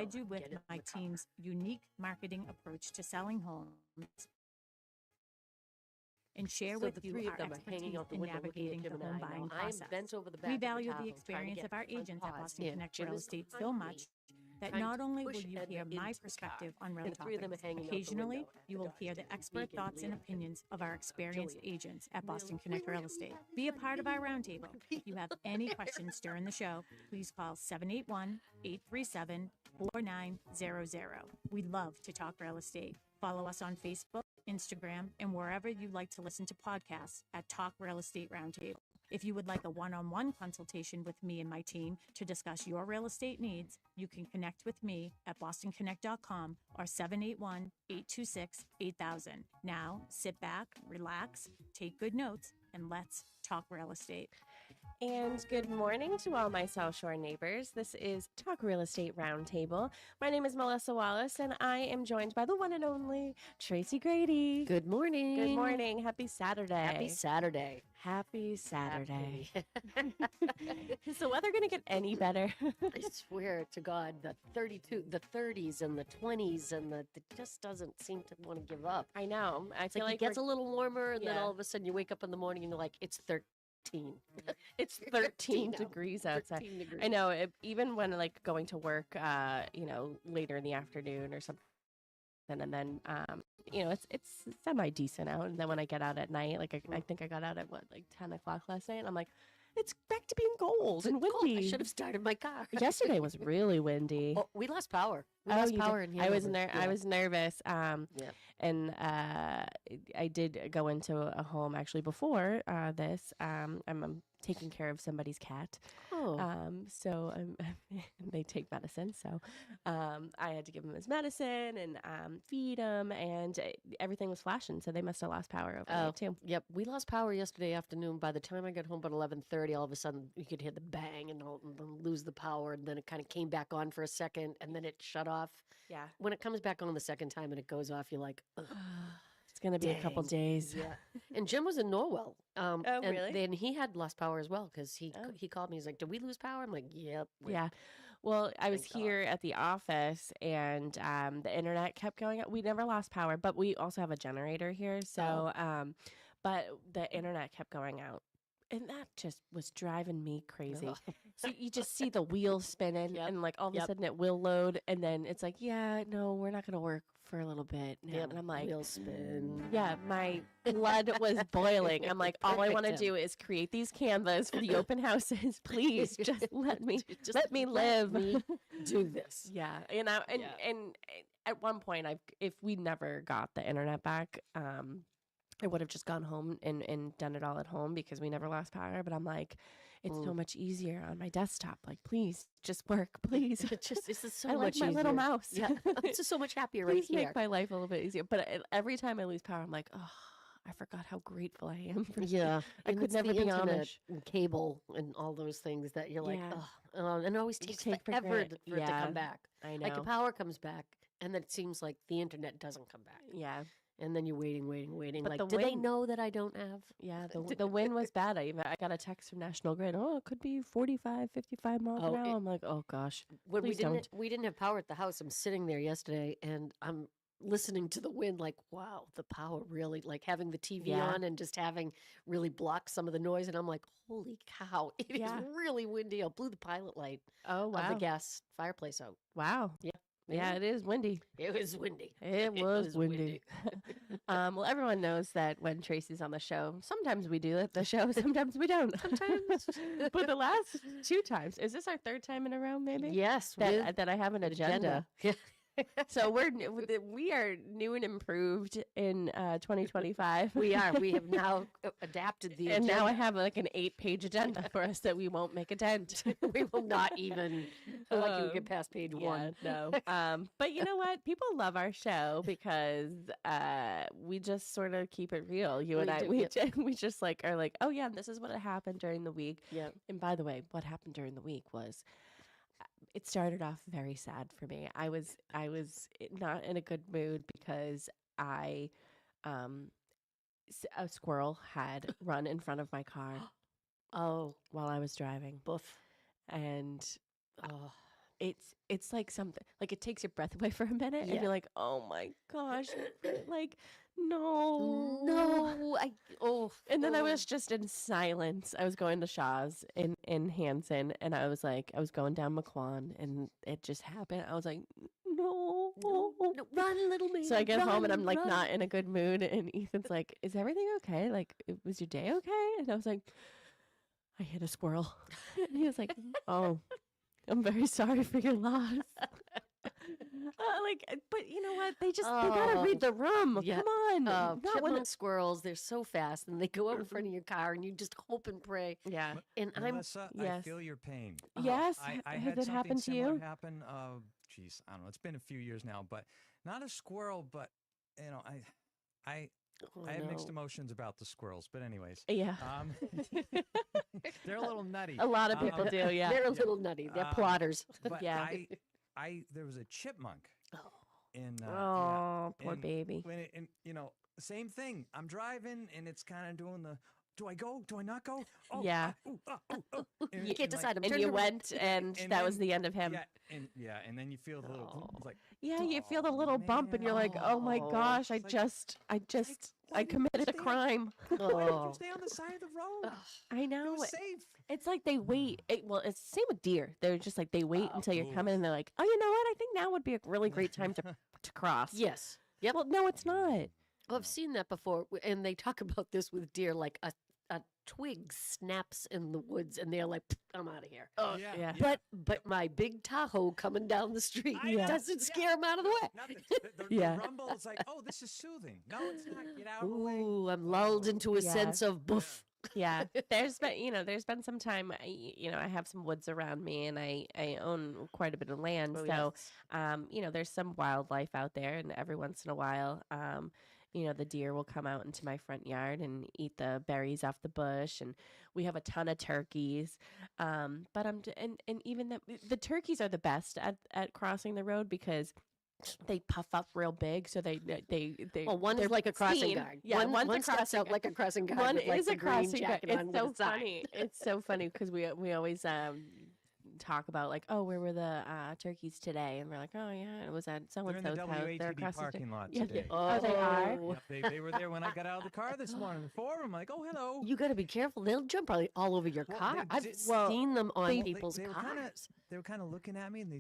provide you with my team's unique marketing approach to selling homes and share with you our expertise in navigating the home buying process. We value the experience of our agents at Boston Connect Real Estate so much that not only will you hear my perspective on real topics, occasionally you will hear the expert thoughts and opinions of our experienced agents at Boston Connect Real Estate. Be a part of our roundtable. If you have any questions during the show, please call 781-837-4900. We love to talk real estate. Follow us on Facebook, Instagram, and wherever you like to listen to podcasts at Talk Real Estate Roundtable. If you would like a one-on-one consultation with me and my team to discuss your real estate needs, you can connect with me at bostonconnect.com or 781-826-8000. Now, sit back, relax, take good notes, and let's talk real estate. And good morning to all my South Shore neighbors. This is Talk Real Estate Roundtable. My name is Melissa Wallace, and I am joined by the one and only Tracy Grady. Good morning. Good morning. Happy Saturday. Happy Saturday. Happy Saturday. Is the weather going to get any better? I swear to God, the 30s and the 20s, and it just doesn't seem to want to give up. I know. I feel like it gets a little warmer, and then all of a sudden you wake up in the morning and you're like, it's 13. It's 13 degrees outside. 13 degrees. I know. Even when like going to work, later in the afternoon or something, and then it's semi decent out. And then when I get out at night, like I think I got out at 10 o'clock last night, and I'm like, it's back to being cold and windy. I should have started my car. Yesterday was really windy. Oh, we lost power. We lost power in here. I was nervous. And I did go into a home actually before this. I'm taking care of somebody's cat. Oh. So they take medicine. So I had to give him his medicine and feed him, and everything was flashing. So they must have lost power overnight too. Yep, we lost power yesterday afternoon. By the time I got home about 11:30, all of a sudden you could hear the bang and then lose the power, and then it kind of came back on for a second, and then it shut off. Yeah. When it comes back on the second time and it goes off, you're like, ugh. It's going to be a couple days. Yeah. And Jim was in Norwell. Really? And then he had lost power as well because he called me. He's like, did we lose power? I'm like, yep. Yeah. Well, I was here at the office, and the internet kept going out. We never lost power, but we also have a generator here. So, but the internet kept going out. And that just was driving me crazy. So you just see the wheels spinning, and like all of a sudden it will load, and then it's like, yeah, no, we're not going to work for a little bit now. And I'm like, wheel spin. Yeah, my blood was boiling. I'm like, all I want to do is create these canvas for the open houses. Please, just let me live. Let me do this. Yeah, and at one point, if we never got the internet back, I would have just gone home and done it all at home because we never lost power. But I'm like, it's so much easier on my desktop. Like, please, just work, please. This is so I much like my easier. little mouse. Yeah, it's just so much happier Please right here. make my life a little bit easier. But every time I lose power, I'm like, oh, I forgot how grateful I am. I could never be Amish. And cable and all those things that you're like, and it always takes forever for it to come back. I know. Like the power comes back, and then it seems like the internet doesn't come back. Yeah. And then you're waiting. But like, do they know that I don't have? Yeah, the wind was bad. I got a text from National Grid. Oh, it could be 45, 55 miles an hour. I'm like, oh gosh, when please don't. We didn't have power at the house. I'm sitting there yesterday, and I'm listening to the wind. Like, wow, the power really, like having the TV on and just having really blocked some of the noise. And I'm like, holy cow, it is really windy. I blew the pilot light of the gas fireplace out. Wow. Yeah. Yeah, it is windy. It was windy. It was windy. Well, everyone knows that when Tracy's on the show, sometimes we do the show, sometimes we don't. Sometimes. But the last 2 times, is this our 3rd time in a row, maybe? Yes. That I have an agenda. Yeah. So we are new and improved in 2025. We are. We have now adapted the agenda. And now I have like an 8-page agenda for us that we won't make a dent. We will not even like you get past page 1. No. But you know what? People love our show because we just sort of keep it real. You and I, we just like are like, oh yeah, this is what happened during the week. Yeah. And by the way, what happened during the week was, it started off very sad for me. I was not in a good mood because a squirrel had run in front of my car. While I was driving. Boof. And it's like something, like it takes your breath away for a minute, and you're like, oh my gosh, like no. And then I was just in silence. I was going to Shaw's in Hanson, and I was going down McQuan, and it just happened. I was like, no, run, little man. So I get home, and I'm like not in a good mood, and Ethan's like, is everything okay? Like, was your day okay? And I was like, I hit a squirrel. And he was like, oh, I'm very sorry for your loss. But you know what? They gotta read the room. Yeah. Come on. Chipmunk squirrels, they're so fast, and they go out in front of your car, and you just hope and pray. Yeah. And Melissa, I feel your pain. Yes. I Has had it happened to you? happen. Geez, I don't know. It's been a few years now, but not a squirrel, but you know, I have mixed emotions about the squirrels, but anyways. Yeah. They're a little nutty. A lot of people do, yeah. They're a little nutty. They're plotters. But yeah. There was a chipmunk. Poor baby. And you know, same thing. I'm driving, and it's kind of doing the, do I go? Do I not go? Oh, yeah. You can't decide. And you went, and that was the end of him. Yeah, and then you feel the little, like, yeah, you feel the little bump, and you're like, oh my gosh, I committed a crime. Why did you stay on the side of the road? I know. It was safe. It's like they wait. Well, it's the same with deer. They're just like, they wait until you're coming, and they're like, oh, you know what? I think now would be a really great time to cross. Yes. Yep. Well, no, it's not. Well, I've seen that before, and they talk about this with deer, like a twig snaps in the woods, and they're like, I'm out of here. Oh, yeah. But my big Tahoe coming down the street doesn't scare them out of the way. The rumble is like, oh, this is soothing. No, it's not. Get out of the way. Ooh, I'm lulled into a sense of boof. Yeah, there's been some time, I have some woods around me, and I own quite a bit of land. There's some wildlife out there, and every once in a while, the deer will come out into my front yard and eat the berries off the bush, and we have a ton of turkeys. But even the turkeys are the best at crossing the road because they puff up real big, so they well, one is like a crossing guard. Yeah, one starts out like a crossing guard. One with like is a crossing guard. It's so funny. It's so funny because we always talk about like, oh, where were the turkeys today? And we're like, oh yeah, it was at so-and-so's house. They're in the WATD parking lot today. today. Oh, they are? Yep, they were there when I got out of the car this morning. Four of them, like, oh, hello. You got to be careful. They'll jump probably all over your car. I've seen them on people's cars. They were kind of looking at me, and they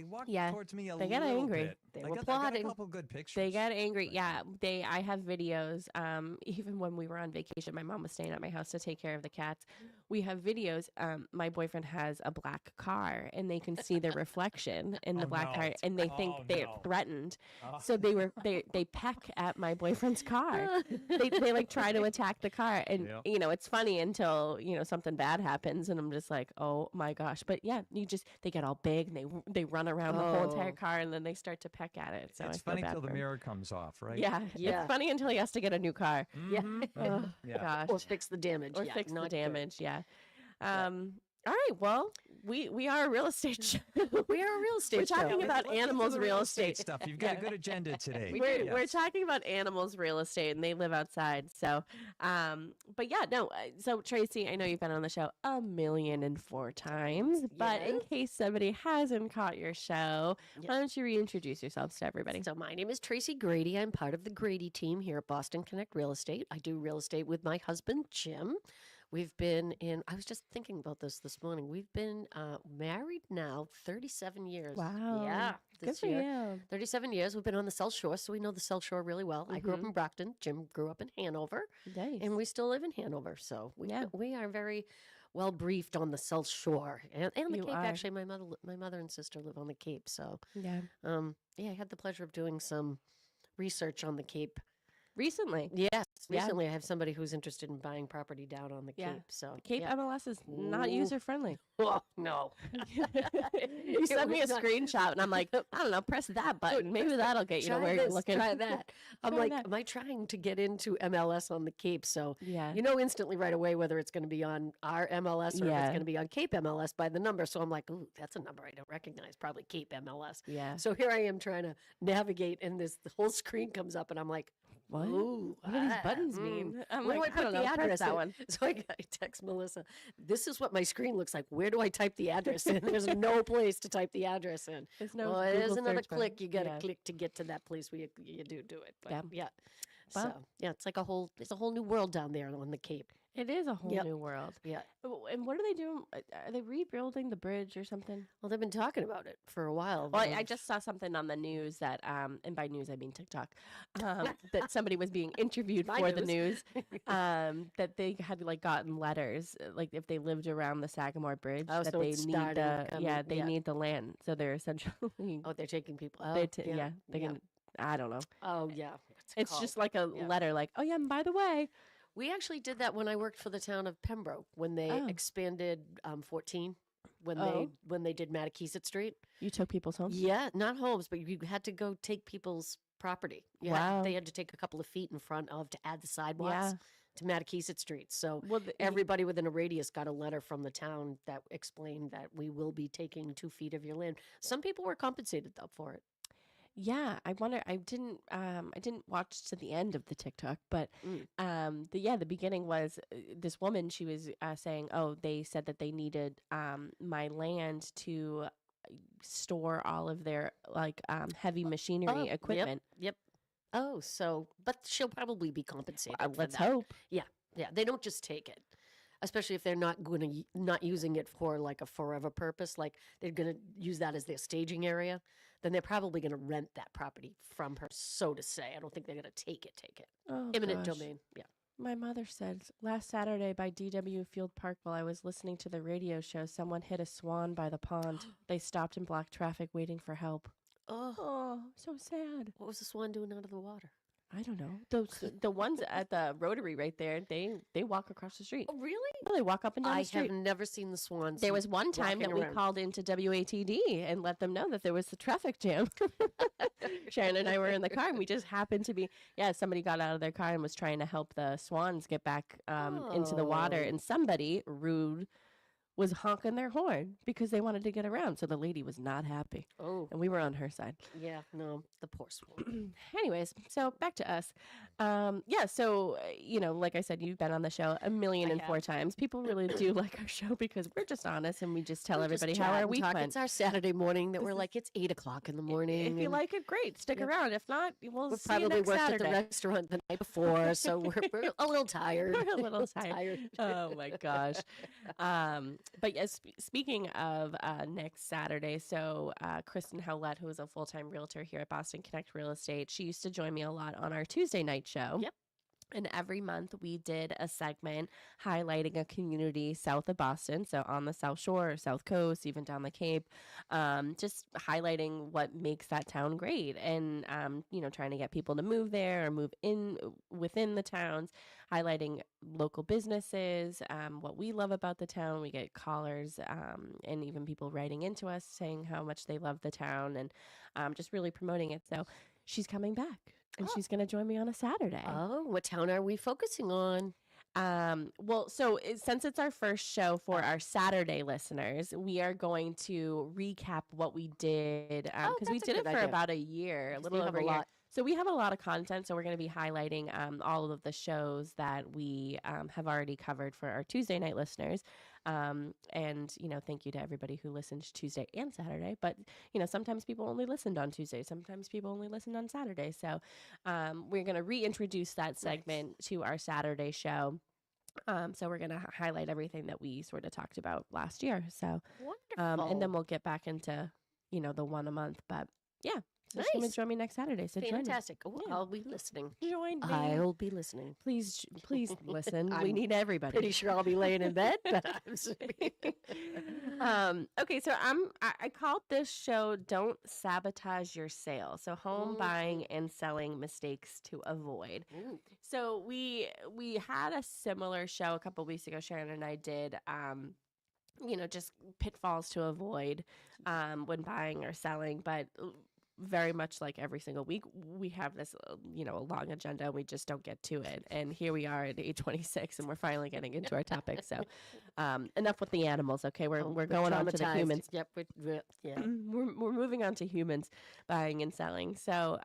walked towards me a they little got angry. bit. They were plotting. I got a couple good pictures. They got angry. Yeah, I have videos. Even when we were on vacation, my mom was staying at my house to take care of the cats. We have videos. My boyfriend has a black car, and they can see their reflection in the black car, and they think they're threatened. So they peck at my boyfriend's car. they like try to attack the car, and it's funny until something bad happens, and I'm just like, oh my gosh. But yeah, they get all big, and they run around the whole entire car, and then they start to peck at it. So it's funny till the mirror comes off, right? Yeah. It's funny until he has to get a new car. Mm-hmm. Yeah. Gosh. Or fix the damage. Or fix the damage. Yeah. All right. Well, we are a real estate show. We are a real estate We're talking about animals, real estate stuff. You've got a good agenda today. We're talking about animals, real estate, and they live outside. So, but yeah, no. So Tracy, I know you've been on the show 1,004 times, but in case somebody hasn't caught your show, why don't you reintroduce yourselves to everybody? So my name is Tracy Grady. I'm part of the Grady team here at Boston Connect Real Estate. I do real estate with my husband, Jim. We've been I was just thinking about this morning. We've been married now 37 years. Wow. Yeah. Good for you. 37 years. We've been on the South Shore, so we know the South Shore really well. I grew up in Brockton. Jim grew up in Hanover. Nice. And we still live in Hanover. So we are very well briefed on the South Shore. And the Cape, actually. My mother and sister live on the Cape. So I had the pleasure of doing some research on the Cape. Recently? Yes. Recently, I have somebody who's interested in buying property down on the Cape. So Cape MLS is not user-friendly. Oh, no. You sent me a screenshot, and I'm like, I don't know, press that button. Maybe that'll get you to where you're looking. Try that. I'm like, am I trying to get into MLS on the Cape? So you know instantly right away whether it's going to be on our MLS or if it's going to be on Cape MLS by the number. So I'm like, ooh, that's a number I don't recognize. Probably Cape MLS. Yeah. So here I am trying to navigate, and the whole screen comes up, and I'm like, what? Ooh, What do these buttons mean? I'm Where like, do I put the address that in? one. So I text Melissa, this is what my screen looks like. Where do I type the address in? There's no place to type the address in. There's no Well, there's Google another search click. button. You got to click to get to that place where you do it. But Yeah. So, Well, it's like it's a whole new world down there on the Cape. it is a whole new world. Yeah. And what are they doing? Are they rebuilding the bridge or something? Well, they've been talking about it for a while. Well, I just saw something on the news that, and by news I mean TikTok, that somebody was being interviewed for the news, that they had like gotten letters, like if they lived around the Sagamore Bridge, that so they it's need starting, they need the land. So they're essentially they're taking people. they can. I don't know. Oh yeah, It's just like a letter, like, oh yeah, and by the way, we actually did that when I worked for the town of Pembroke when they expanded 14 when they did Mattakesett Street. you took people's homes. Yeah, not homes, but you had to go take people's property. They had to take a couple of feet in front of to add the sidewalks to Mattakesett Street. So everybody within a radius got a letter from the town that explained that we will be taking 2 feet of your land. Some people were compensated though for it. Yeah, I wonder. I didn't watch to the end of the TikTok, but the beginning was this woman. She was saying, "Oh, they said that they needed my land to store all of their like heavy machinery equipment." Yep. Oh, so but she'll probably be compensated. Let's hope. Yeah. They don't just take it. Especially if they're not using it for like a forever purpose, like they're going to use that as their staging area, then they're probably going to rent that property from her, so to say. I don't think they're going to take it. Oh, Eminent gosh. domain. Yeah. My mother said last Saturday by DW Field Park while I was listening to the radio show, someone hit a swan by the pond. They stopped in blocked traffic waiting for help. Oh, so sad. What was the swan doing out of the water? I don't know. The ones at the Rotary right there, they walk across the street. Oh, really? Well, they walk up and down the street. I have never seen the swans. There was one time that we called into WATD and let them know that there was a traffic jam. Sharon and I were in the car and we just happened to be, somebody got out of their car and was trying to help the swans get back into the water. And somebody rude was honking their horn because they wanted to get around. So the lady was not happy. Oh. And we were on her side. Yeah, no, the poor swan. Anyways, so back to us. So, like I said, you've been on the show 1,004 times. People really do like our show because we're just honest and we just tell everybody how our week went. It's our Saturday morning that we're like, it's 8 o'clock in the morning. If you like it, great. Stick around. If not, we'll see probably you next worked Saturday. at the restaurant the night before, so we're a little tired. We're a little tired. Oh, my gosh. But yes, speaking of next Saturday, so Kristen Howlett, who is a full-time realtor here at Boston Connect Real Estate, she used to join me a lot on our Tuesday night show. Yep. And every month we did a segment highlighting a community south of Boston, so on the South Shore, South Coast, even down the Cape, just highlighting what makes that town great and, trying to get people to move there or move in within the towns, highlighting local businesses, what we love about the town. We get callers and even people writing into us saying how much they love the town and just really promoting it. So she's coming back. And she's going to join me on a Saturday. Oh, what town are we focusing on? Since it's our first show for our Saturday listeners, we are going to recap what we did because we did it for about a year, a little over a year. So we have a lot of content. So we're going to be highlighting all of the shows that we have already covered for our Tuesday night listeners. Thank you to everybody who listened Tuesday and Saturday. But, sometimes people only listened on Tuesday. Sometimes people only listened on Saturday. So we're going to reintroduce that segment to our Saturday show. So we're going to highlight everything that we sort of talked about last year. So, wonderful. And then we'll get back into, the one a month. But yeah. So nice. She's going to join me next Saturday. So fantastic. Join me. Oh, I'll be listening. Join me. I'll be listening. Please listen. We need everybody. Pretty sure I'll be laying in bed, but okay, so I called this show "Don't Sabotage Your Sale." So home buying and selling mistakes to avoid. Ooh. So we had a similar show a couple weeks ago. Sharon and I did. Just pitfalls to avoid when buying or selling, but very much like every single week, we have this, a long agenda. We just don't get to it. And here we are at 8:26 and we're finally getting into our topic. So enough with the animals. Okay. We're going on to the humans. Yep. We're moving on to humans buying and selling. So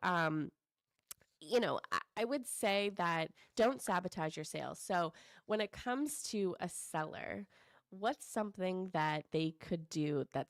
I would say that don't sabotage your sales. So when it comes to a seller, what's something that they could do that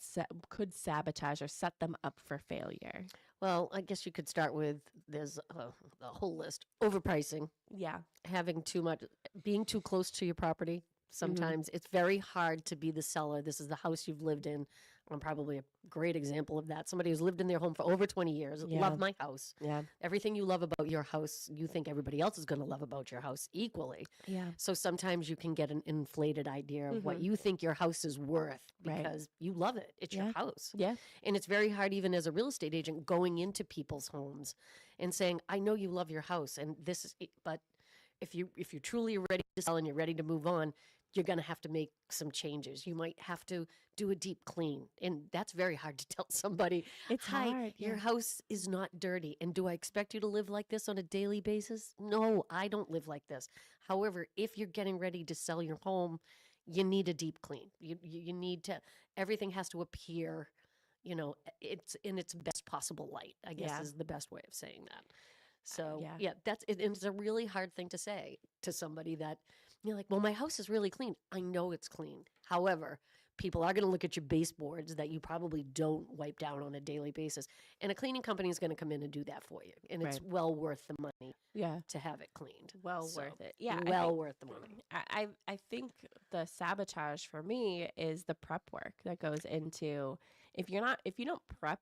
could sabotage or set them up for failure? Well, I guess you could start with there's a whole list. Overpricing, Yeah. having too much, being too close to your property. Sometimes it's very hard to be the seller. This is the house you've lived in. I'm probably a great example of that. Somebody who's lived in their home for over 20 years, Yeah. love my house. Yeah. Everything you love about your house, you think everybody else is going to love about your house equally. Yeah. So sometimes you can get an inflated idea of what you think your house is worth Right. because you love it. It's your house. Yeah. And it's very hard, even as a real estate agent, going into people's homes and saying, I know you love your house, and this is, but if you're truly ready to sell and you're ready to move on, you're going to have to make some changes. You might have to do a deep clean. And that's very hard to tell somebody. It's Hi, hard. your Yeah. house is not dirty. And do I expect you to live like this on a daily basis? No, I don't live like this. However, if you're getting ready to sell your home, you need a deep clean. You need to, everything has to appear, it's in its best possible light, I guess Yeah. is the best way of saying that. So yeah. yeah, that's it. And it's a really hard thing to say to somebody that you're like, well, my house is really clean. I know it's clean. However, people are going to look at your baseboards that you probably don't wipe down on a daily basis. And a cleaning company is going to come in and do that for you. And it's Right. well worth the money Yeah. to have it cleaned. Well So, worth it. Yeah. well worth the money. I think the sabotage for me is the prep work that goes into if you don't prep,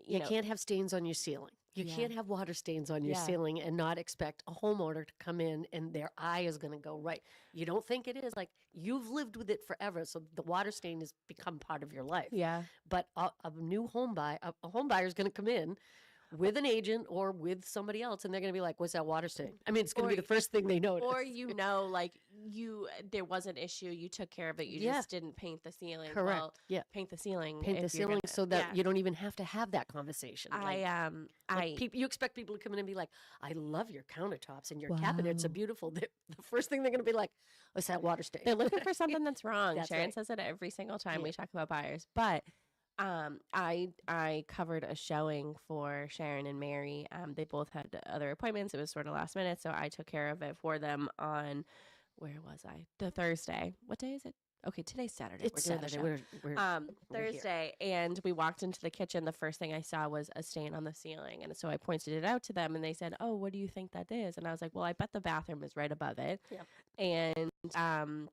You can't have stains on your ceiling. You Yeah. can't have water stains on your Yeah. ceiling and not expect a homeowner to come in and their eye is going to go right. You don't think it is. Like, you've lived with it forever, so the water stain has become part of your life. Yeah. But a new home buyer, a home buyer is going to come in with an agent or with somebody else, and they're going to be like, "What's that water stain?" I mean, it's going to be the first thing they notice. Or like there was an issue, you took care of it, you Yeah. just didn't paint the ceiling. Correct. Well, Yeah. paint the ceiling. Paint the if you're ceiling gonna- so that yeah. you don't even have to have that conversation. You expect people to come in and be like, "I love your countertops and your cabinets are Wow. beautiful." The first thing they're going to be like, "What's that water stain?" They're looking for something that's wrong. That's Sharon right. says it every single time Yeah. we talk about buyers. But I covered a showing for Sharon and Mary. They both had other appointments. It was sort of last minute, so I took care of it for them on where was I? The Thursday. What day is it? Okay, today's Saturday. It's We're doing the Saturday. show. We're here. Thursday, and we walked into the kitchen. The first thing I saw was a stain on the ceiling, and so I pointed it out to them, and they said, "Oh, what do you think that is?" And I was like, "Well, I bet the bathroom is right above it." Yeah. And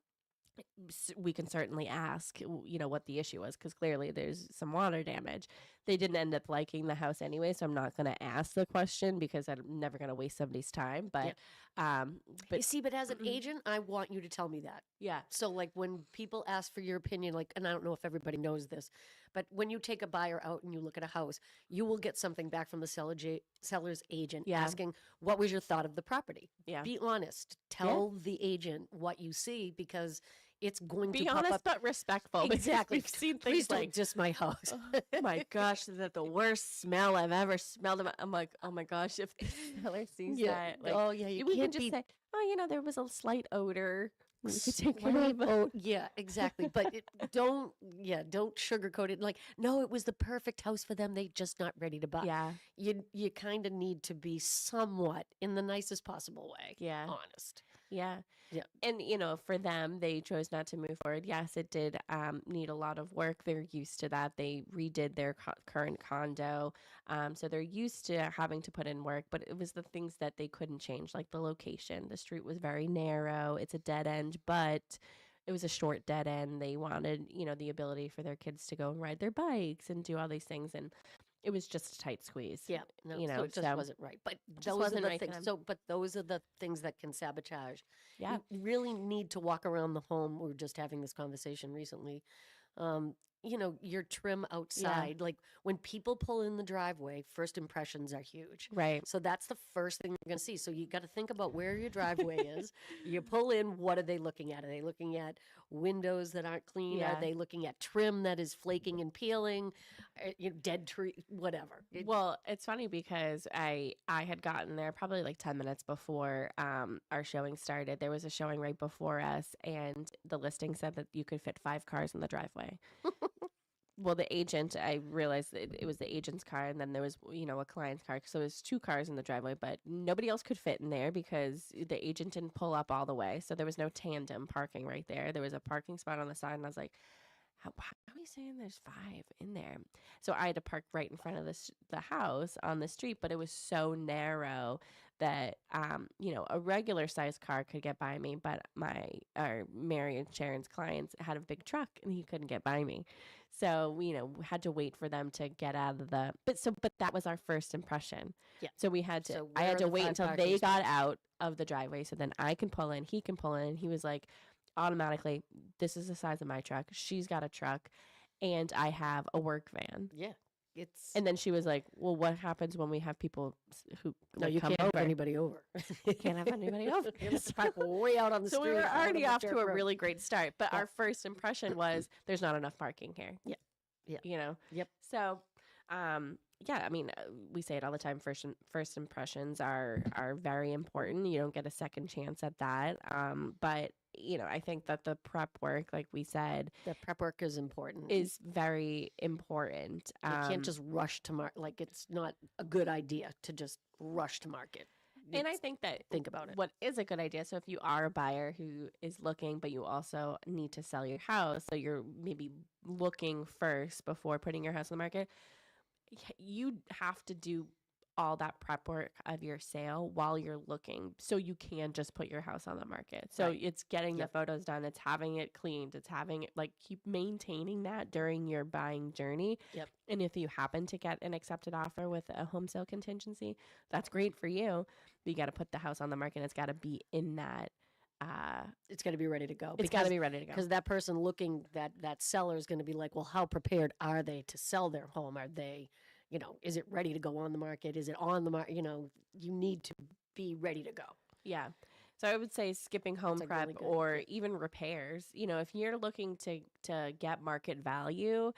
we can certainly ask, what the issue was, because clearly there's some water damage. They didn't end up liking the house anyway, so I'm not going to ask the question because I'm never going to waste somebody's time. But, You see, but as an agent, I want you to tell me that. yeah, So, like, when people ask for your opinion, like, and I don't know if everybody knows this, but when you take a buyer out and you look at a house, you will get something back from the seller's agent Yeah. asking, what was your thought of the property? Yeah. Be honest. Tell the agent what you see because it's going to be pop honest up. but respectful. because Exactly. We've seen Please things like, don't diss my house. oh my gosh, is that the worst smell I've ever smelled? I'm like, oh my gosh, if the seller sees that, like, oh, yeah. You we can can't just be say, oh, there was a slight odor. We could take care Right. of it. Oh, yeah, exactly. But don't sugarcoat it. Like, no, it was the perfect house for them. They just not ready to buy. Yeah, You kind of need to be somewhat, in the nicest possible way, yeah. honest. Yeah. Yeah. And, for them, they chose not to move forward. Yes, it did need a lot of work. They're used to that. They redid their current condo. So they're used to having to put in work, but it was the things that they couldn't change, like the location. The street was very narrow. It's a dead end, but it was a short dead end. They wanted, the ability for their kids to go and ride their bikes and do all these things. And it was just a tight squeeze. Yeah, no, so it just wasn't right. But those wasn't are the right for things. them. So, but those are the things that can sabotage. Yeah. You really need to walk around the home. We were just having this conversation recently. Your trim outside. Like, when people pull in the driveway, first impressions are huge. Right. So that's the first thing you're going to see. So you got to think about where your driveway is. You pull in, what are they looking at? Are they looking at windows that aren't clean? Yeah. Are they looking at trim that is flaking and peeling? Dead tree, whatever. Well, it's funny because I had gotten there probably like 10 minutes before our showing started. There was a showing right before us, and the listing said that you could fit 5 cars in the driveway. well, the agent, I realized that it was the agent's car, and then there was, a client's car. So there's 2 cars in the driveway, but nobody else could fit in there because the agent didn't pull up all the way. So there was no tandem parking right there. There was a parking spot on the side, and I was like, how are you saying there's 5 in there? So I had to park right in front of the house on the street, but it was so narrow that, a regular sized car could get by me, but Mary and Sharon's clients had a big truck and he couldn't get by me. So we, had to wait for them to get out of but that was our first impression. Yeah. So I had to wait until they got out of the driveway. So then I can pull in, he can pull in. He was like, automatically, this is the size of my truck. She's got a truck and I have a work van. Yeah. And then she was like, well, what happens when we have people who you come can't over? have anybody over. You can't have anybody over. You have to park way out on the street. So we were already off to a road. really great start. But our first impression was there's not enough parking here. Yeah. Yeah. Yep. So, we say it all the time. First impressions are very important. You don't get a second chance at that. But I think that the prep work, like we said, the prep work is important. Is very important. You can't just rush to market. Like, it's not a good idea to just rush to market. And I think that think about it. What is a good idea? So if you are a buyer who is looking, but you also need to sell your house, so you're maybe looking first before putting your house on the market, you have to do all that prep work of your sale while you're looking, so you can just put your house on the market. So it's getting the photos done, it's having it cleaned, it's having it, like, keep maintaining that during your buying journey. Yep. And if you happen to get an accepted offer with a home sale contingency, that's great for you. But you got to put the house on the market. It's got to be in that. It's got to be ready to go. It's got to be ready to go. Because that person looking, that seller is going to be like, well, how prepared are they to sell their home? Are they, is it ready to go on the market? Is it on the market? You need to be ready to go. Yeah. So I would say skipping home prep really or even repairs. If you're looking to get market value,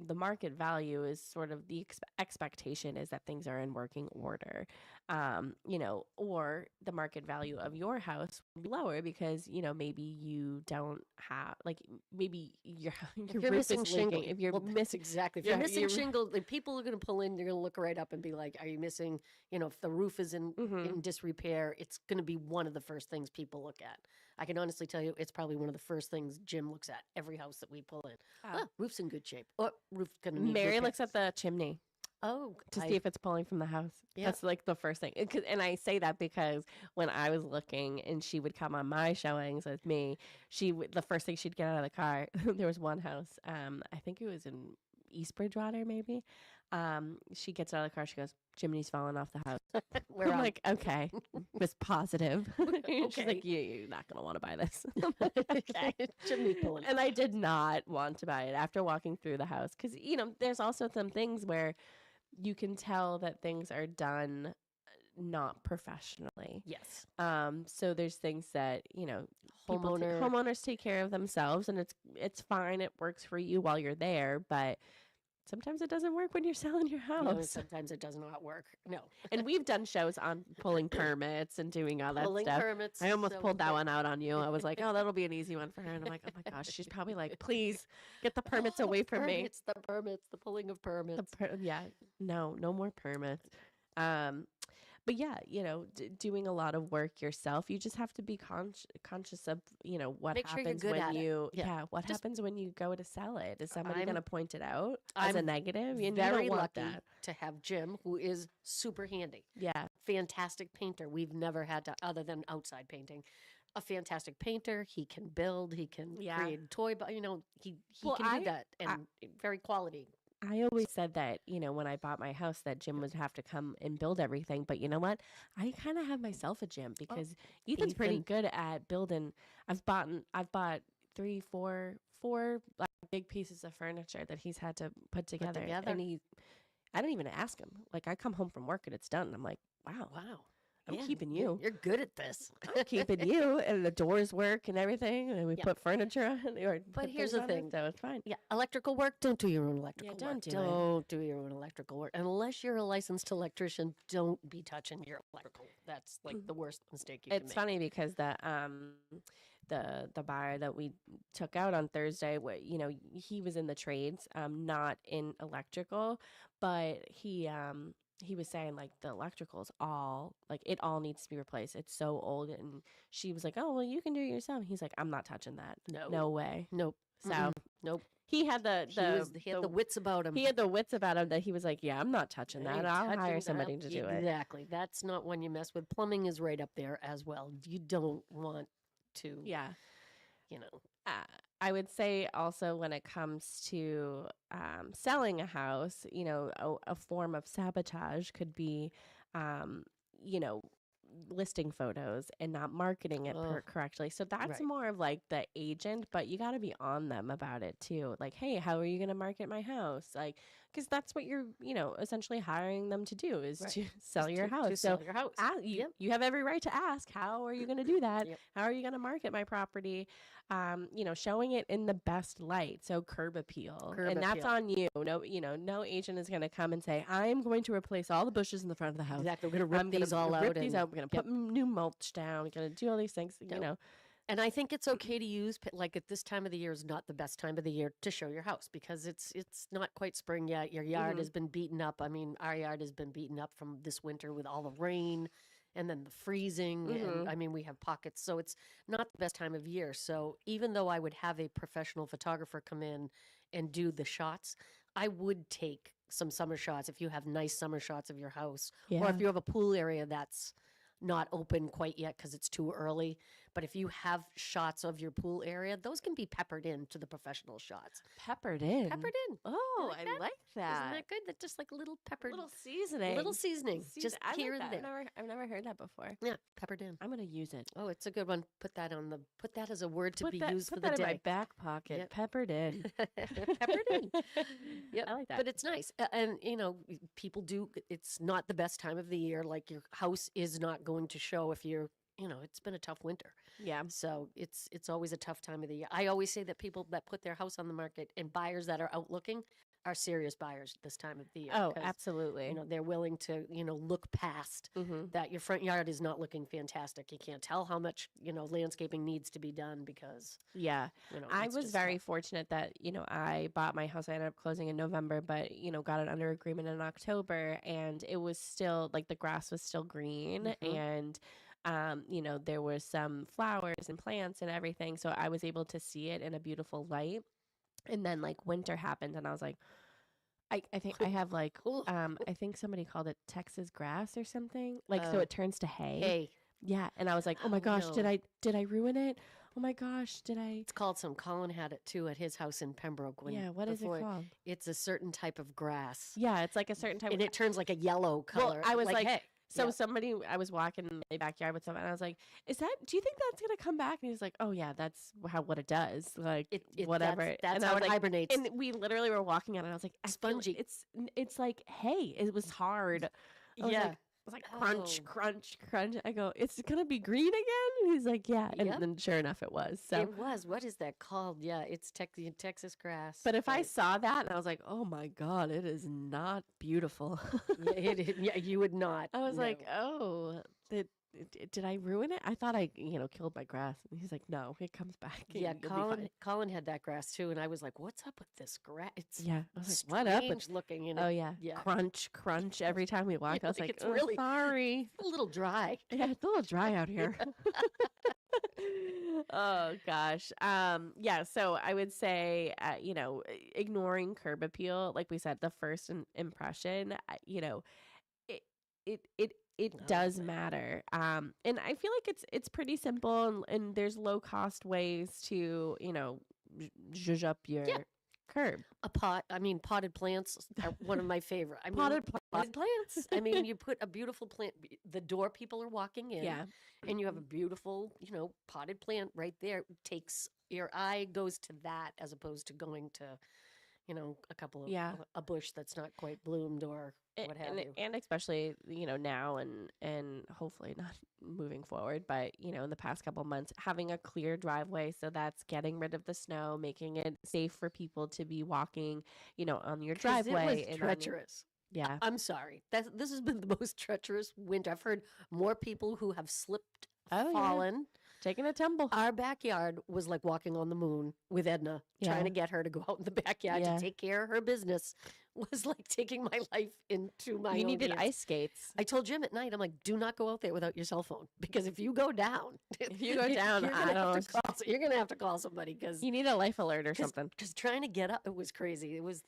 the market value is sort of the expectation is that things are in working order, or the market value of your house will be lower because, maybe you don't have, like, maybe your roof missing is leaking. If you're missing, exactly. If you're missing shingle, the people are going to pull in, they're going to look right up and be like, are you missing, if the roof is in disrepair, it's going to be one of the first things people look at. I can honestly tell you, it's probably one of the first things Jim looks at every house that we pull in. Roof's in good shape. Roof's going to need Mary repairs. looks at the chimney. To see if it's pulling from the house. Yeah. That's like the first thing. And I say that because when I was looking and she would come on my showings with me, the first thing she'd get out of the car, there was one house, I think it was in East Bridgewater maybe. She gets out of the car, she goes, chimney's falling off the house. I'm like, okay, was positive. Okay. She's like, you're not going to want to buy this. Okay. Chimney pulling. And I did not want to buy it after walking through the house because, there's also some things where you can tell that things are done not professionally. Yes. So there's things that, homeowners take care of themselves, and it's fine. It works for you while you're there, but sometimes it doesn't work when you're selling your house. No, sometimes it does not work. No. And we've done shows on pulling permits and doing all that stuff. Permits. I almost pulled that one out on you. I was like, oh, that'll be an easy one for her. And I'm like, oh my gosh, she's probably like, please get the permits away from me. It's the permits, the pulling of permits. No more permits. But yeah, doing a lot of work yourself, you just have to be conscious of, what happens when you, happens when you go to sell it. Is somebody going to point it out as a negative? I'm very lucky to have Jim, who is super handy. Yeah. Fantastic painter. We've never had to, other than outside painting, a fantastic painter. He can build, he can create a toy, but he can do that, and very quality. I always said that, when I bought my house, that Jim would have to come and build everything. But you know what? I kind of have myself a Jim because Ethan's pretty good at building. I've bought 3, 4 like, big pieces of furniture that he's had to put together. And I don't even ask him. Like, I come home from work and it's done. And I'm like, wow. I'm keeping you. You're good at this. I'm keeping you. And the doors work and everything. And we put furniture on. But here's the thing. So it's fine. Yeah. Electrical work, don't do your own electrical work. Don't do your own electrical work. Unless you're a licensed electrician, don't be touching your electrical. That's like the worst mistake you can make. It's funny because the buyer that we took out on Thursday, you know, he was in the trades, not in electrical, but he was saying like the electrical's all like it all needs to be replaced. It's so old. And she was like, oh, well, you can do it yourself. He's like, I'm not touching that. No way. Nope. So nope. He had he had the wits about him. He had the wits about him that he was like, yeah, I'm not touching that. I'll hire somebody to do it. Exactly. That's not one you mess with. Plumbing is right up there as well. You don't want to, yeah, you know. I would say also when it comes to selling a house, you know, a form of sabotage could be, you know, listing photos and not marketing it correctly. So that's more of like the agent, but you got to be on them about it too. Like, hey, how are you going to market my house? Like, because that's what you're, you know, essentially hiring them to do is to sell your house. To sell your house. You have every right to ask, how are you going to do that? How are you going to market my property? You know, showing it in the best light. So curb appeal. That's on you. No, you know, no agent is going to come and say, I'm going to replace all the bushes in the front of the house. Exactly. We're going to rip these all out. We're going to put new mulch down. We're going to do all these things, you know. And I think it's okay to use, like at this time of the year is not the best time of the year to show your house because it's not quite spring yet. Your yard has been beaten up. I mean, our yard has been beaten up from this winter with all the rain and then the freezing. And I mean, we have pockets. So it's not the best time of year. So even though I would have a professional photographer come in and do the shots, I would take some summer shots if you have nice summer shots of your house. Or if you have a pool area that's not open quite yet because it's too early. But if you have shots of your pool area, those can be peppered into the professional shots. Peppered in? Peppered in. Oh, I like that. Isn't that good? That's just like a little peppered. Little seasoning. Little seasoning. Just here and there. I've never heard that before. Yeah, peppered in. I'm going to use it. Oh, it's a good one. Put that as a word to be used for the day. Put that in my back pocket. Yep. Peppered in. Peppered in. Yep. I like that. But it's nice. And, you know, people do, it's not the best time of the year. Like your house is not going to show if you're, you know, it's been a tough winter. Yeah. So it's always a tough time of the year. I always say that people that put their house on the market and buyers that are out looking are serious buyers this time of the year. Oh, absolutely. You know, they're willing to, you know, look past that your front yard is not looking fantastic. You can't tell how much, you know, landscaping needs to be done because. Yeah. You know, I was very fortunate that, you know, I bought my house. I ended up closing in November, but, you know, got it under agreement in October and it was still like the grass was still green and you know, there was some flowers and plants and everything. So I was able to see it in a beautiful light. And then like winter happened and I was like, I think I have like, I think somebody called it Texas grass or something. Like, so it turns to hay. Hay. Yeah. And I was like, oh my gosh, did I ruin it? Oh my gosh, did I? It's called Colin had it too at his house in Pembroke. What is it called? It's a certain type of grass. Yeah, it's like a certain type and it turns like a yellow color. Well, I was like hey. So I was walking in my backyard with someone and I was like, do you think that's going to come back? And he's like, oh yeah, that's what it does. Like whatever. That's how it hibernates. And we literally were walking out and I was like, spongy. It's like, hey, it was hard. I was like, crunch, crunch, crunch. I go, it's going to be green again? And he's like, yeah. And then sure enough, it was. So it was. What is that called? Yeah, it's Texas grass. But if I saw that and I was like, oh my God, it is not beautiful. Yeah, you would not. I was like, oh, did I ruin it? I thought I, you know, killed my grass. And he's like, no, it comes back. Yeah, Colin had that grass too. And I was like, what's up with this grass? It's I was like, what up? Strange looking, you know. Oh yeah. Crunch, crunch every time we walked. I was like, it's really sorry. It's a little dry. Yeah, it's a little dry out here. Oh gosh. Yeah, so I would say you know, ignoring curb appeal, like we said, the first impression, you know, it does matter. And I feel like it's pretty simple and there's low cost ways to, you know, zhuzh up your curb. Potted plants are one of my favorite. Potted plants. I mean, you put a beautiful plant, the door people are walking in, and you have a beautiful, you know, potted plant right there. Your eye goes to that as opposed to going to, you know, a bush that's not quite bloomed or what have you. And especially, you know, now and hopefully not moving forward, but, you know, in the past couple months, having a clear driveway. So that's getting rid of the snow, making it safe for people to be walking, you know, on your driveway. It was treacherous. Yeah. I'm sorry. This has been the most treacherous winter. I've heard more people who have slipped, fallen. taking a tumble. Our backyard was like walking on the moon with Edna, trying to get her to go out in the backyard to take care of her business. Was like taking my life into my own You needed hands. ice skates. I told Jim at night, I'm like, do not go out there without your cell phone, because if you go down, you're going to have to call somebody, because you need a life alert or something. Just trying to get up, it was crazy. It was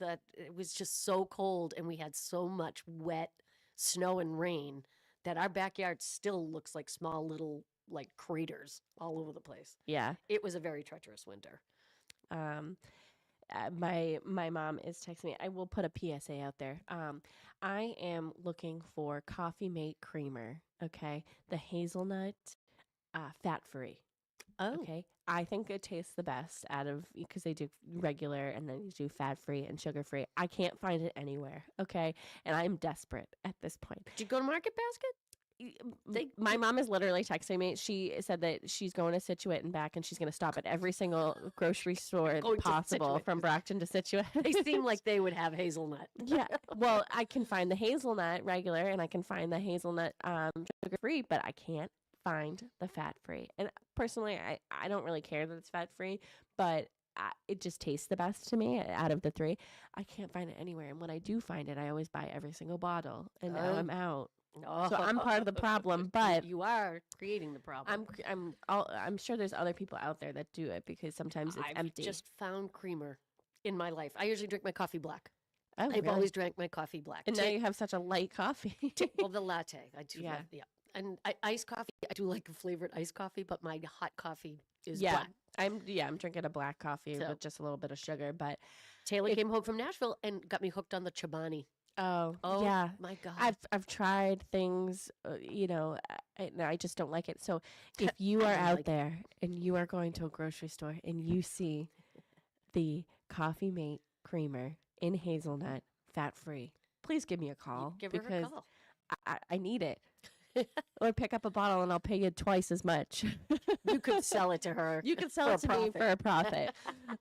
just so cold, and we had so much wet snow and rain that our backyard still looks like small little like craters all over the place. Yeah. It was a very treacherous winter. My mom is texting me. I will put a PSA out there. I am looking for Coffee Mate creamer. Okay, the hazelnut, fat free. Oh, okay. I think it tastes the best out of, because they do regular and then you do fat free and sugar free. I can't find it anywhere. Okay, and I'm desperate at this point. Did you go to Market Basket? My mom is literally texting me. She said that she's going to Scituate and back, and she's going to stop at every single grocery store possible from Brockton to Scituate. They seem like they would have hazelnut. Yeah. Well, I can find the hazelnut regular, and I can find the hazelnut sugar free, but I can't find the fat free. And personally, I don't really care that it's fat free, but it just tastes the best to me out of the three. I can't find it anywhere, and when I do find it, I always buy every single bottle, and now I'm out. So I'm part of the problem, but you are creating the problem. I'm sure there's other people out there that do it, because sometimes it's empty. I've just found creamer in my life. I usually drink my coffee black. Oh, I've always drank my coffee black. And now you have such a light coffee. Well, the latte. I do love, and iced coffee. I do like a flavored iced coffee, but my hot coffee is black. I'm drinking a black coffee with just a little bit of sugar. But Taylor came home from Nashville and got me hooked on the Chobani. Oh yeah, my God! I've tried things, I just don't like it. So if you are out there and you are going to a grocery store and you see the Coffee Mate creamer in hazelnut, fat free, please give me a call. Give her a call. I need it. Or pick up a bottle and I'll pay you twice as much. You could sell it to her. You could sell it to me for a profit.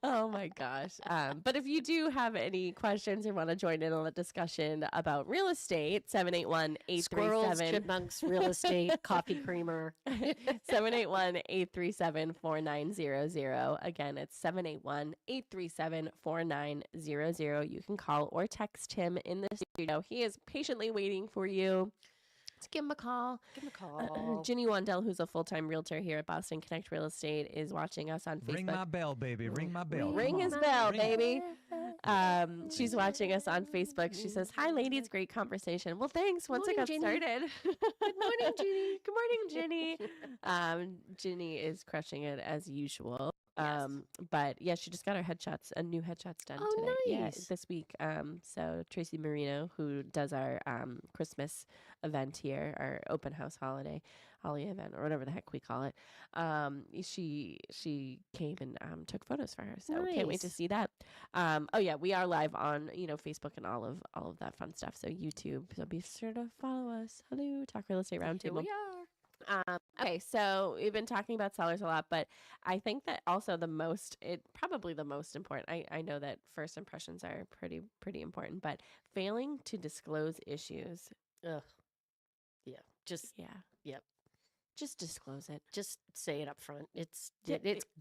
Oh my gosh. But if you do have any questions or want to join in on the discussion about real estate, 781-837. Squirrels, chipmunks, real estate, coffee creamer. 781-837-4900. Again, it's 781-837-4900. You can call or text him in the studio. He is patiently waiting for you. Let's give him a call. Ginny Wandell, who's a full-time realtor here at Boston Connect Real Estate, is watching us on Facebook. Ring my bell, baby. Ring my bell. Ring his bell, baby. She's watching us on Facebook. She says, "Hi, ladies. Great conversation." Well, thanks. Once it got started. Good morning, Ginny. Good morning, Ginny. Ginny is crushing it as usual. But yeah, she just got her new headshots done today. Nice. Yeah, this week. So Tracy Marino, who does our Christmas event here, our open house holly event, or whatever the heck we call it. She came and took photos for her. So can't wait to see that. We are live on Facebook and all of that fun stuff. So YouTube. So be sure to follow us. Hello, Talk Real Estate Roundtable. Here we are. Okay, so we've been talking about sellers a lot, but I think that also probably the most important. I know that first impressions are pretty important, but failing to disclose issues. Ugh. Yeah. Yep. Just disclose it. Just say it up front. It's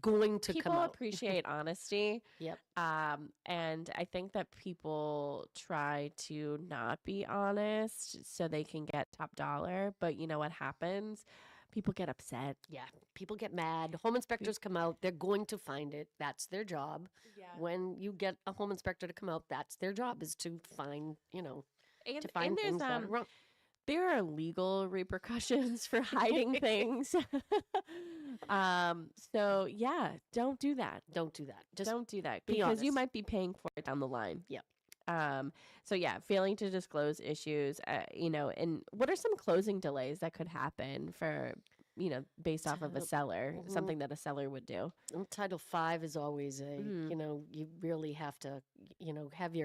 going to come out. People appreciate honesty. Yep. And I think that people try to not be honest so they can get top dollar. But you know what happens? People get upset. Yeah. People get mad. Home inspectors come out. They're going to find it. That's their job. Yeah. When you get a home inspector to come out, that's their job, is to find, to and find there's, things that are wrong. There are legal repercussions for hiding things. So yeah, don't do that. Don't do that. Just don't do that, because you might be paying for it down the line. Yep. So yeah, failing to disclose issues, and what are some closing delays that could happen for, based off of a seller, something that a seller would do? Title V is always you really have to, have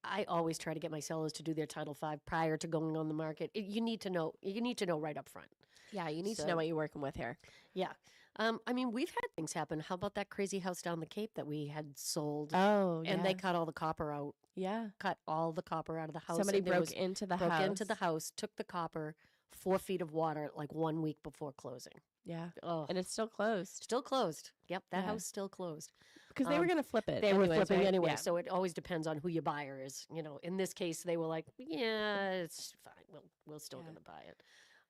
I always try to get my sellers to do their Title V prior to going on the market. You need to know right up front. Yeah, you need to know what you're working with here. Yeah. We've had things happen. How about that crazy house down the Cape that we had sold? Oh, and they cut all the copper out. Yeah. Cut all the copper out of the house. Somebody broke into the house, took the copper, 4 feet of water like 1 week before closing. Yeah. Oh, And it's still closed. still closed. Yep, that Yeah. house still closed. Because they were going to flip it. They were anyways, flipping right? anyway, Yeah. so it always depends on who your buyer is. You know, in this case, they were like, "Yeah, it's fine. We're still going to buy it."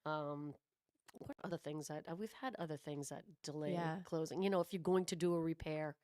What other things that we've had other things that delay closing? You know, if you're going to do a repair,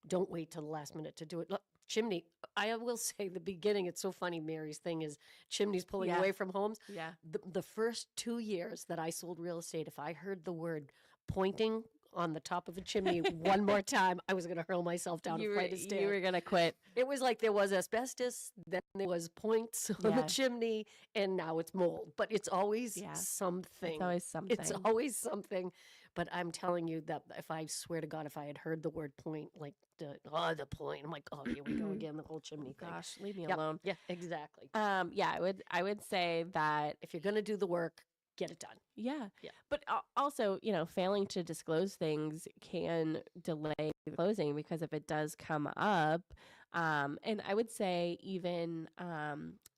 don't wait till the last minute to do it. Look, chimney. I will say the beginning. It's so funny. Mary's thing is chimneys pulling away from homes. Yeah. The first 2 years that I sold real estate, if I heard the word pointing on the top of a chimney one more time, I was going to hurl myself down a flight of stairs. You were going to quit. It was like there was asbestos, then there was points on the chimney, and now it's mold. But it's always something. It's always something. It's always something. But I'm telling you that if I swear to God, if I had heard the word point, like the point, I'm like, oh, here we go again, the whole chimney thing. Gosh, leave me alone. Yeah, exactly. I would say that if you're going to do the work, get it done. Yeah. But also, failing to disclose things can delay closing because if it does come up, and I would say even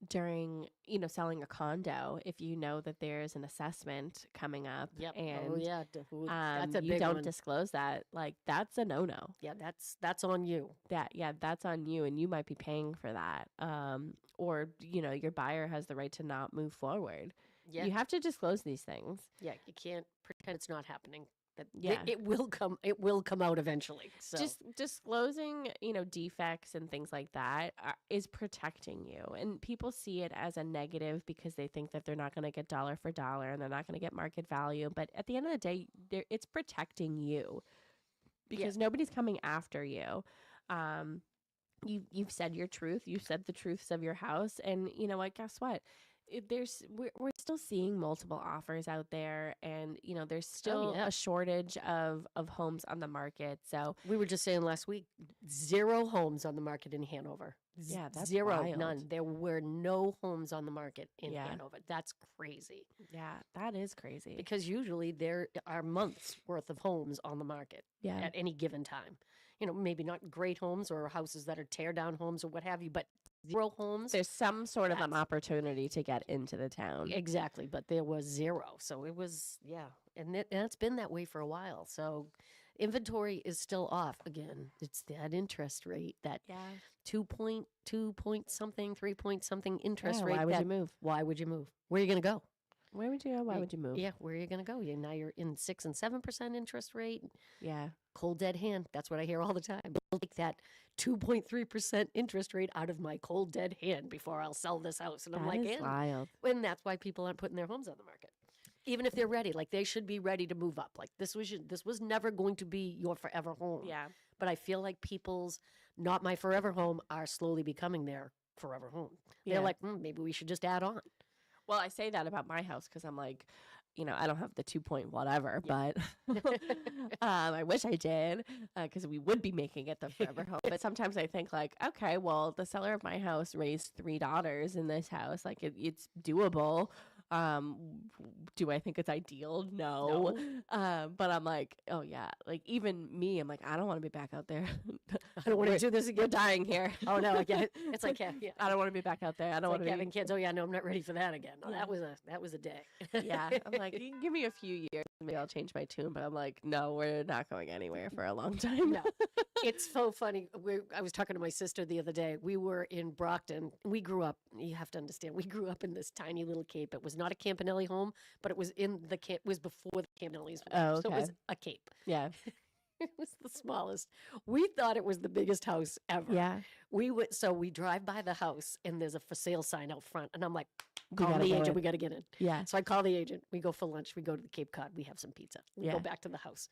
during, selling a condo, if you know that there's an assessment coming up and that's a big you don't one. Disclose that, like that's a no-no. Yeah, that's on you. That's on you, and you might be paying for that. Or, your buyer has the right to not move forward. Yeah. You have to disclose these things. Yeah, you can't pretend it's not happening. It will come. It will come out eventually. So. Just disclosing, defects and things like that is protecting you. And people see it as a negative because they think that they're not going to get dollar for dollar and they're not going to get market value. But at the end of the day, it's protecting you because nobody's coming after you. You've said your truth. You've said the truths of your house, and you know what? Guess what? We're still seeing multiple offers out there, and there's still a shortage of homes on the market. So we were just saying last week, 0 homes on the market in Hanover. Yeah, that's 0, wild. none. There were no homes on the market in Hanover. That's crazy. Yeah, that is crazy. Because usually there are months worth of homes on the market at any given time. Maybe not great homes or houses that are tear down homes or what have you, but 0 homes. There's some sort of an opportunity to get into the town. Exactly, but there was 0. So it was, and it's been that way for a while. So inventory is still off again. It's that interest rate, that 2 point something, 3 point something interest rate. Why would you move? Why would you move? Where are you going to go? Where would you go? Why would you move? Yeah, where are you going to go? Now you're in 6 and 7% interest rate. Yeah. Cold dead hand. That's what I hear all the time. I'll take that 2.3% interest rate out of my cold dead hand before I'll sell this house. And I'm like, wild. And that's why people aren't putting their homes on the market. Even if they're ready, like they should be ready to move up. Like this was never going to be your forever home. Yeah. But I feel like people's not my forever home are slowly becoming their forever home. They're like, maybe we should just add on. Well, I say that about my house because I'm like, I don't have the 2 point whatever, but I wish I did because we would be making it the forever home. But sometimes I think like, okay, well, the seller of my house raised 3 daughters in this house. Like it's doable. Do I think it's ideal? No. But I'm like, oh yeah, like even me, I'm like, I don't want to be back out there. I don't want to do this again. We're dying here. Oh no, yeah, it's like I don't want to be back out there. I don't want to be having kids. Oh yeah, no, I'm not ready for that again. No, that was a day. Yeah, I'm like, you can give me a few years, maybe I'll change my tune. But I'm like, no, we're not going anywhere for a long time. No, it's so funny. I was talking to my sister the other day. We were in Brockton. We grew up. You have to understand. We grew up in this tiny little cape. It was not a Campanelli home, but it was in the camp. It was before the Campanellis. Oh, okay. So it was a cape. Yeah. It was the smallest. We thought it was the biggest house ever. Yeah. So we drive by the house and there's a for sale sign out front, and I'm like, call the agent. We got to get in. Yeah. So I call the agent. We go for lunch. We go to the Cape Cod. We have some pizza. We go back to the house.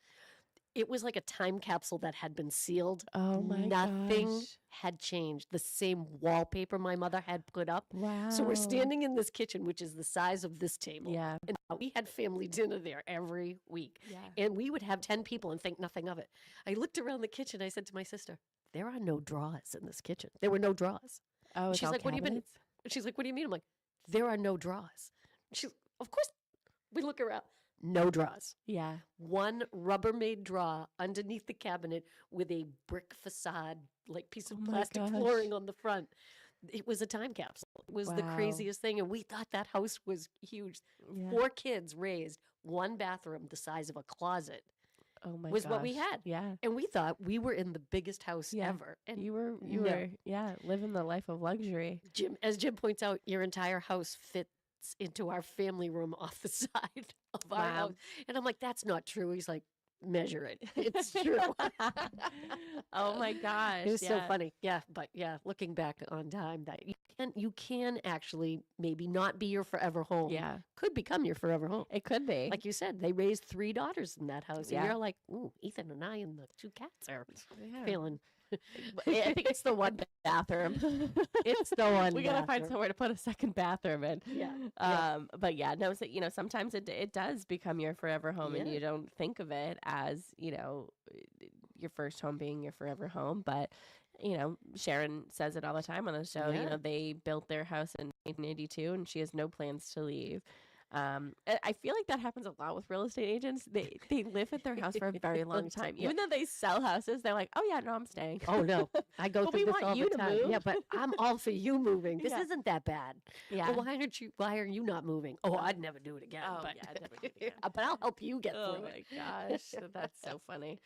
It was like a time capsule that had been sealed. Oh my Nothing gosh. had changed. The same wallpaper my mother had put up. Wow. So we're standing in this kitchen, which is the size of this table. Yeah. And we had family dinner there every week. Yeah. And we would have 10 people and think nothing of it. I looked around the kitchen. I said to my sister, there are no drawers in this kitchen. There were no drawers. Oh, she's like, what do you mean? She's like, what do you mean? I'm like, there are no drawers. She's, of course. We look around. No drawers. Yeah. One Rubbermaid drawer underneath the cabinet with a brick facade, like piece of plastic flooring on the front. it was a time capsule. It was the Wow. craziest thing. And we thought that house was huge. Yeah. 4 kids raised, 1 bathroom the size of a closet Oh my was what we gosh. had. Yeah. And we thought we were in the biggest house Yeah. ever. And You were no. living the life of luxury. As Jim points out, your entire house fits into our family room off the side of our Wow. house. And I'm like, that's not true. He's like, measure it. It's true. Oh my gosh. It was so yeah. funny. Yeah. But yeah, looking back on time, that you can actually maybe not be your forever home. Yeah. Could become your forever home. It could be. Like you said, they raised 3 daughters in that house. Yeah. And you're like, ooh, Ethan and I and the 2 cats are Yeah. feeling. I think it's the one bathroom. It's the one We gotta find bathroom. somewhere to put a second bathroom in. Yeah. But yeah, no, so, sometimes it does become your forever home, and Yeah. you don't think of it as your first home being your forever home. But Sharon says it all the time on the show. Yeah. They built their house in 1982, and she has no plans to leave. I feel like that happens a lot with real estate agents. They live at their house for a very long time. Yeah. Even though they sell houses, they're like, oh yeah, no, I'm staying. Oh no, I go But through we this want all you the to time. move. Yeah, but I'm all for you moving. This Yeah. isn't that bad. Yeah. Well, why are you not moving? Oh, I'd never do it again. Oh, but, yeah, I'd never do it again. But I'll help you get Oh through it. my gosh, that's so funny.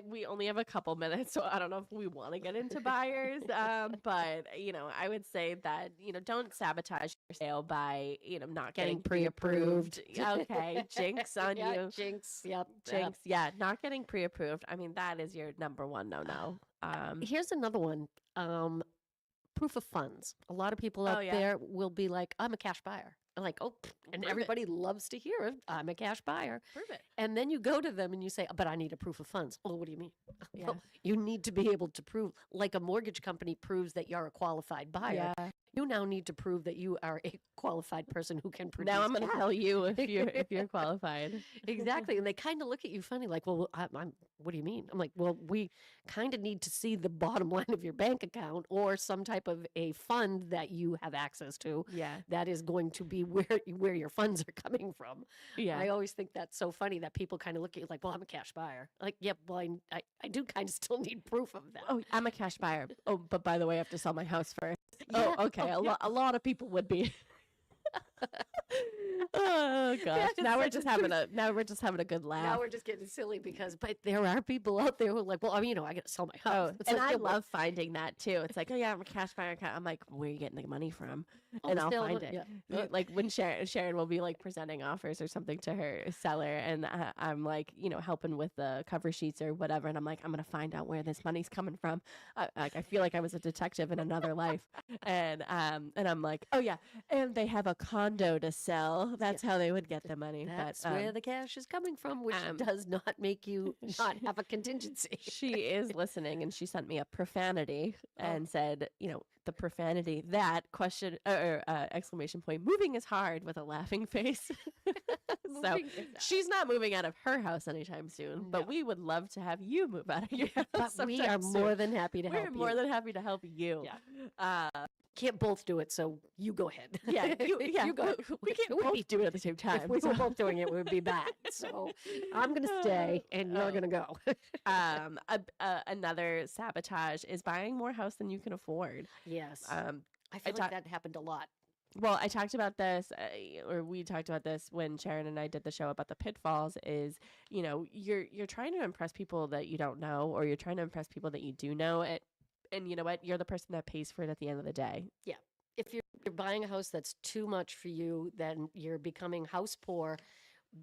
We only have a couple minutes, so I don't know if we want to get into buyers. But I would say that don't sabotage your sale by not getting pre-approved. Okay, jinx on Yeah, you. jinx. Yep. Jinx, yeah, not getting pre-approved. I mean, that is your number one no. Here's another one. Proof of funds. A lot of people out yeah. there will be like, I'm a cash buyer. I'm like, oh, and Prove it. everybody loves to hear it. I'm a cash buyer. Prove it. And then you go to them and you say, but I need a proof of funds. Oh, what do you mean? Yeah. Well, you need to be able to prove, like a mortgage company proves that you're a qualified buyer. Yeah. You now need to prove that you are a qualified person who can produce Now I'm going to cash. tell you if you're qualified. Exactly. And they kind of look at you funny, like, well, I'm what do you mean? I'm like, well, we kind of need to see the bottom line of your bank account or some type of a fund that you have access to. Yeah. That is going to be where your funds are coming from. Yeah. I always think that's so funny that people kind of look at you like, well, I'm a cash buyer. Like, yeah, well, I do kind of still need proof of that. Oh, I'm a cash buyer. Oh, but by the way, I have to sell my house first. Yeah. Oh, okay. Oh, a yeah. a lot of people would be. Oh gosh. it's Now we're such just a having a good laugh. Now we're just getting silly but there are people out there who are like, well, I mean, I got to sell my house. Oh, It's and like, I yeah, well, love finding that too. It's like, oh yeah, I'm a cash buyer. I'm like, where are you getting the money from? on And the I'll sale, find it. yeah. Like when Sharon will be like presenting offers or something to her seller, and I'm like, helping with the cover sheets or whatever, and I'm like, I'm gonna find out where this money's coming from. I feel like I was a detective in another life, and I'm like, oh yeah, and they have a condo to sell. That's how they would get the money. That's but where the cash is coming from, which does not make you not have a contingency. she is listening, and she sent me a profanity and said, the profanity, that question exclamation point, moving is hard, with a laughing face. So Moving is she's not moving out of her house anytime soon, but No. we would love to have you move out of your house. But we are sometime soon. more than happy to We're help more you. than happy to help you. Can't both do it, so you go ahead. Yeah, you go. we can't both do it at the same time. If we so. were both doing it, we would be bad. So I'm going to stay, and you're going to go. Another sabotage is buying more house than you can afford. Yes. I I feel like that happened a lot. Well, I talked about this, or we talked about this when Sharon and I did the show about the pitfalls. Is you're trying to impress people that you don't know, or you're trying to impress people that you do know, and you know what? You're the person that pays for it at the end of the day. Yeah. If you're buying a house that's too much for you, then you're becoming house poor.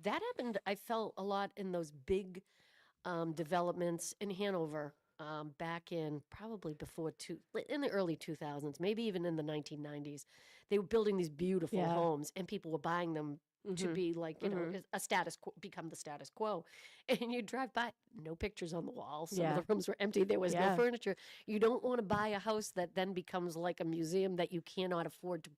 That happened, I felt, a lot in those big developments in Hanover back in probably in the early 2000s, maybe even in the 1990s. They were building these beautiful homes, and people were buying them to be like, become the status quo. And you drive by, no pictures on the wall. Some of the rooms were empty. There was no furniture. You don't want to buy a house that then becomes like a museum that you cannot afford to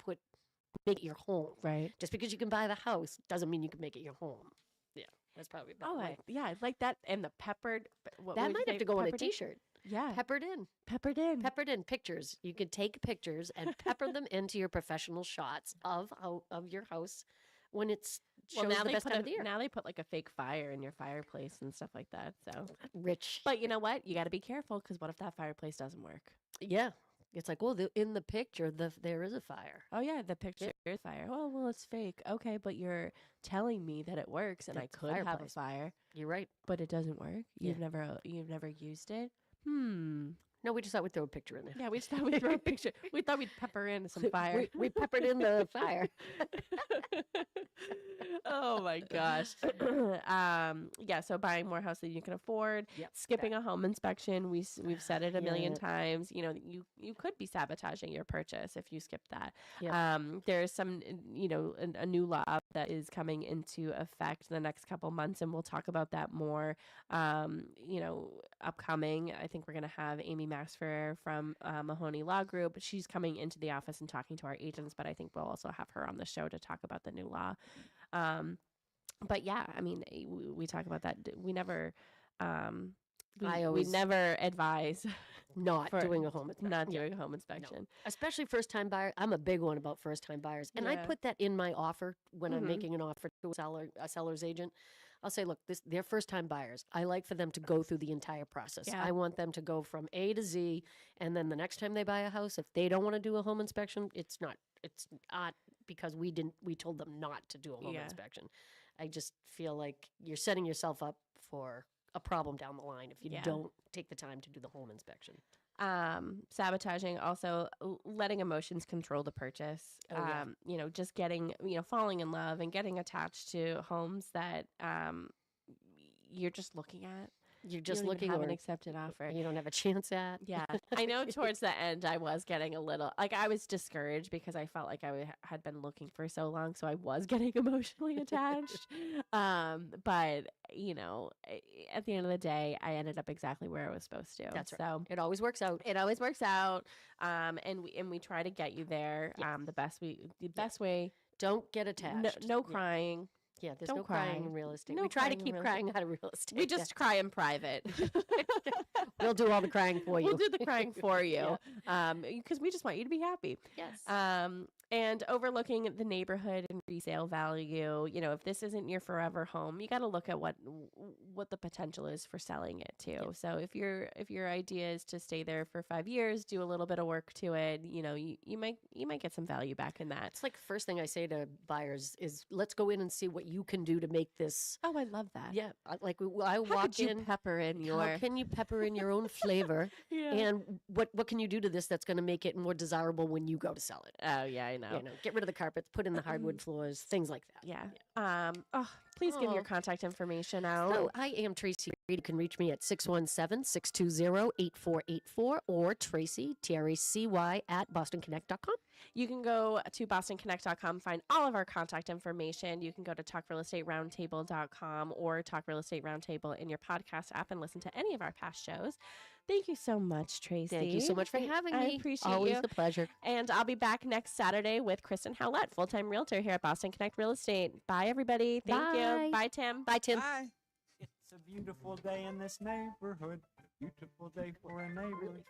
make it your home. Right. Just because you can buy the house doesn't mean you can make it your home. Yeah, that's probably about right. I like that. And the peppered. That might have to go on a T-shirt. Yeah. Peppered in. Peppered in pictures. You could take pictures and pepper them into your professional shots of your house when it's shows the best time of the year. Now they put like a fake fire in your fireplace and stuff like that. So rich. But you know what? You got to be careful, because what if that fireplace doesn't work? Yeah. It's like, well, in the picture, there is a fire. Oh yeah, the picture is fire. Oh well, it's fake. Okay, but you're telling me that it works, and I could have a fire. You're right, but it doesn't work. You've never used it. No, we just thought we'd throw a picture in there. Yeah, we just thought we'd throw a picture. We thought we'd pepper in some fire. We peppered in the fire. Oh my gosh. Yeah, so buying more house than you can afford, skipping a home inspection. We've said it a million times. You know, you could be sabotaging your purchase if you skip that. There's some, a new law that is coming into effect in the next couple months, and we'll talk about that more. Upcoming. I think we're going to have Amy Maxfer from Mahoney Law Group. She's coming into the office and talking to our agents, but I think we'll also have her on the show to talk about the new law. But yeah, I mean, we talk about that. We never, we never advise not doing a home inspection. Not doing a home inspection. No. Especially first-time buyers. I'm a big one about first-time buyers. And I put that in my offer when I'm making an offer to a seller's agent. I'll say, look, they're first-time buyers. I like for them to go through the entire process. Yeah. I want them to go from A to Z, and then the next time they buy a house, if they don't want to do a home inspection, it's not because we told them not to do a home inspection. I just feel like you're setting yourself up for a problem down the line if you don't take the time to do the home inspection. Sabotaging, also letting emotions control the purchase. Just getting, falling in love and getting attached to homes that you're just looking at. You're just looking at an accepted offer. You don't have a chance at. Yeah. I know towards the end I was getting a little, I was discouraged because I felt like I had been looking for so long. So I was getting emotionally attached. But, at the end of the day, I ended up exactly where I was supposed to. That's right. So it always works out. It always works out. And we try to get you there. The best way. Don't get attached. No crying. Yeah, there's no crying in real estate. No, we try to keep crying out of real estate. We just cry in private. We'll do all the crying for you. We'll do the crying for you. Because we just want you to be happy. Yes. And overlooking the neighborhood and resale value, if this isn't your forever home, you got to look at what the potential is for selling it too. Yeah. So if your idea is to stay there for 5 years, do a little bit of work to it, you might get some value back in that. It's like first thing I say to buyers is, let's go in and see what you can do to make this. Oh, I love that. Yeah, like I walk in. Pepper in your. How can you pepper in your own flavor? And what can you do to this that's going to make it more desirable when you go to sell it? Oh yeah, I know. Get rid of the carpets, put in the hardwood floors, things like that. Yeah. Please give your contact information out. So I am Tracy Grady. You can reach me at 617-620-8484 or Tracy, Tracy, at bostonconnect.com. You can go to bostonconnect.com, find all of our contact information. You can go to talkrealestateroundtable.com or Talk Real Estate Roundtable in your podcast app and listen to any of our past shows. Thank you so much, Tracy. Thank you so much for having me. I appreciate you. Always a pleasure. And I'll be back next Saturday with Kristen Howlett, full-time realtor here at Boston Connect Real Estate. Bye, everybody. Thank you. Bye, Tim. Bye, Tim. Bye. It's a beautiful day in this neighborhood. Beautiful day for a neighbor.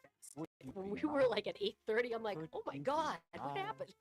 We were like at 8:30. I'm like, oh my God, what happened?